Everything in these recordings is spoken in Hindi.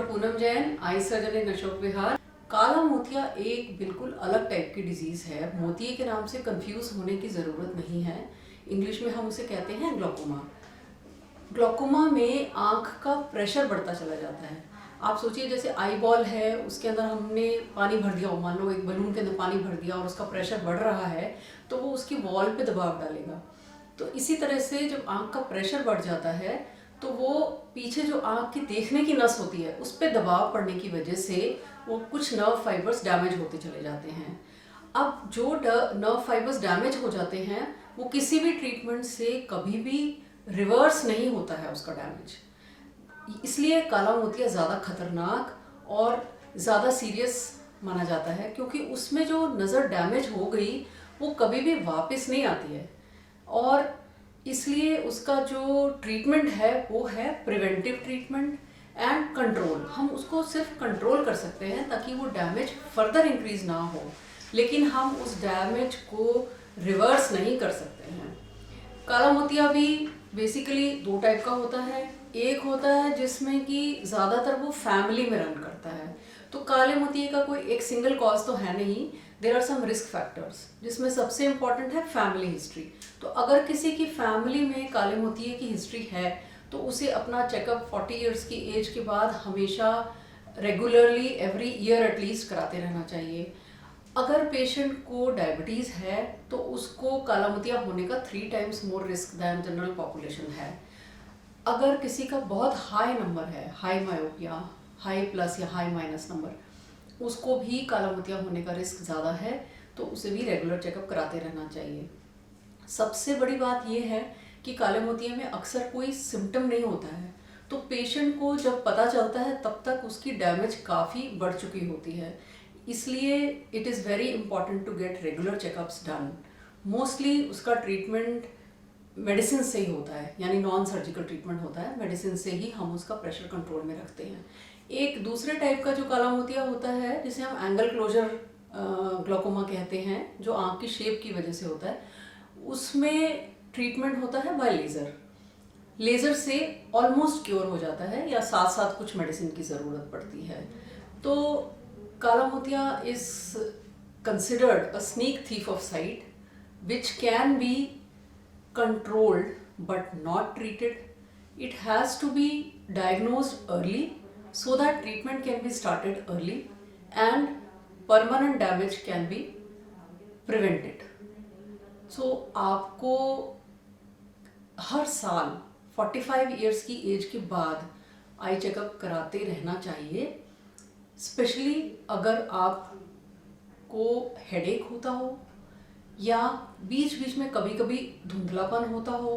Doctor Poonam Jain, eye surgeon in Ashok Vihar. काला मोतिया एक बिल्कुल अलग टाइप की डिजीज है। मोतिये के नाम से कंफ्यूज होने की ज़रूरत नहीं है। इंग्लिश में हम उसे कहते हैं ग्लॉकोमा। ग्लॉकोमा में आँख का प्रेशर बढ़ता चला जाता है। आप सोचिए जैसे आई बॉल है, उसके अंदर हमने पानी भर दिया हो, मान लो एक बलून के अंदर पानी भर दिया और उसका प्रेशर बढ़ रहा है तो वो उसकी वॉल पे दबाव डालेगा। तो इसी तरह से जब आँख का प्रेशर बढ़ जाता है तो वो पीछे जो आँख की देखने की नस होती है उस पर दबाव पड़ने की वजह से वो कुछ नर्व फाइबर्स डैमेज होते चले जाते हैं। अब जो नर्व फाइबर्स डैमेज हो जाते हैं वो किसी भी ट्रीटमेंट से कभी भी रिवर्स नहीं होता है उसका डैमेज। इसलिए काला मोतिया ज़्यादा खतरनाक और ज़्यादा सीरियस माना जाता है, क्योंकि उसमें जो नज़र डैमेज हो गई वो कभी भी वापस नहीं आती है। और इसलिए उसका जो ट्रीटमेंट है वो है प्रिवेंटिव ट्रीटमेंट एंड कंट्रोल। हम उसको सिर्फ कंट्रोल कर सकते हैं ताकि वो डैमेज फर्दर इंक्रीज ना हो, लेकिन हम उस डैमेज को रिवर्स नहीं कर सकते हैं। काला मोतिया भी बेसिकली दो टाइप का होता है। एक होता है जिसमें कि ज़्यादातर वो फैमिली में रन करता है। तो काले मोतिये का कोई एक सिंगल कॉज तो है नहीं, there are some risk factors, जिसमें सबसे इम्पॉर्टेंट है फैमिली हिस्ट्री। तो अगर किसी की फैमिली में काले मोतिये की हिस्ट्री है तो उसे अपना चेकअप 40 ईयर्स की एज के बाद हमेशा रेगुलरली एवरी ईयर एटलीस्ट कराते रहना चाहिए। अगर पेशेंट को डायबिटीज़ है तो उसको काला मोतिया होने का 3 times more risk than general population है। अगर किसी का बहुत हाई नंबर है, हाई मायोपिया, हाई प्लस या हाई माइनस नंबर, उसको भी काला मोतिया होने का रिस्क ज़्यादा है, तो उसे भी रेगुलर चेकअप कराते रहना चाहिए। सबसे बड़ी बात यह है कि काले मोतिया में अक्सर कोई सिम्टम नहीं होता है, तो पेशेंट को जब पता चलता है तब तक उसकी डैमेज काफ़ी बढ़ चुकी होती है। इसलिए it is very important to get regular checkups done. Mostly उसका ट्रीटमेंट मेडिसिन से ही होता है, यानी नॉन सर्जिकल ट्रीटमेंट होता है। मेडिसिन से ही हम उसका प्रेशर कंट्रोल में रखते हैं। एक दूसरे टाइप का जो काला मोतिया होता है जिसे हम एंगल क्लोजर ग्लॉकोमा कहते हैं, जो आँख की शेप की वजह से होता है, उसमें ट्रीटमेंट होता है बाय लेज़र। लेज़र से ऑलमोस्ट क्योर हो जाता है या साथ साथ कुछ मेडिसिन की ज़रूरत पड़ती है। तो काला मोतिया is considered a sneak thief of site which can be controlled but not treated. It has to be diagnosed early so that treatment can be started early and permanent damage can be prevented. So आपको हर साल 45 इयर्स की एज के बाद आई चेकअप कराते रहना चाहिए, स्पेशली अगर आपको हेडेक होता हो या बीच बीच में कभी कभी धुंधलापन होता हो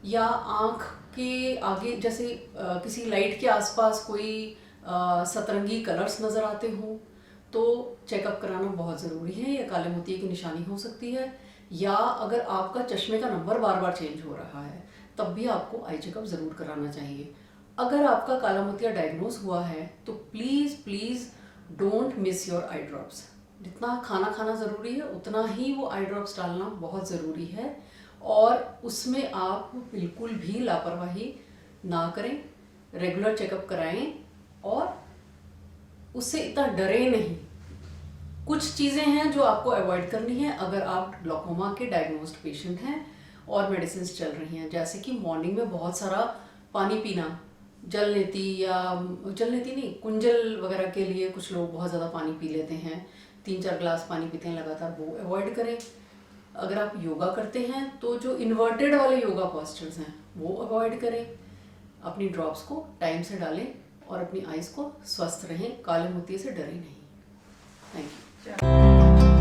या आँख के आगे जैसे किसी लाइट के आसपास कोई सतरंगी कलर्स नज़र आते हों, तो चेकअप कराना बहुत ज़रूरी है। यह काले मोतिये की निशानी हो सकती है। या अगर आपका चश्मे का नंबर बार बार चेंज हो रहा है तब भी आपको आई चेकअप ज़रूर कराना चाहिए। अगर आपका काला मोतिया डायग्नोज हुआ है तो please please don't miss your eye drops. जितना खाना खाना ज़रूरी है उतना ही वो आई ड्रॉप्स डालना बहुत ज़रूरी है, और उसमें आप बिल्कुल भी लापरवाही ना करें। रेगुलर चेकअप कराएं और उससे इतना डरे नहीं। कुछ चीज़ें हैं जो आपको अवॉइड करनी है अगर आप ग्लॉकोमा के डायग्नोस्ड पेशेंट हैं और मेडिसिन चल रही हैं, जैसे कि मॉर्निंग में बहुत सारा पानी पीना। जल नेती नहीं, कुंजल वगैरह के लिए कुछ लोग बहुत ज़्यादा पानी पी लेते हैं, 3-4 ग्लास पानी पीते हैं लगातार, वो अवॉइड करें। अगर आप योगा करते हैं तो जो इन्वर्टेड वाले योगा पोस्चर्स हैं वो अवॉइड करें। अपनी ड्रॉप्स को टाइम से डालें और अपनी आइज़ को स्वस्थ रहें। काले मोतिये से डरें नहीं। Thank you.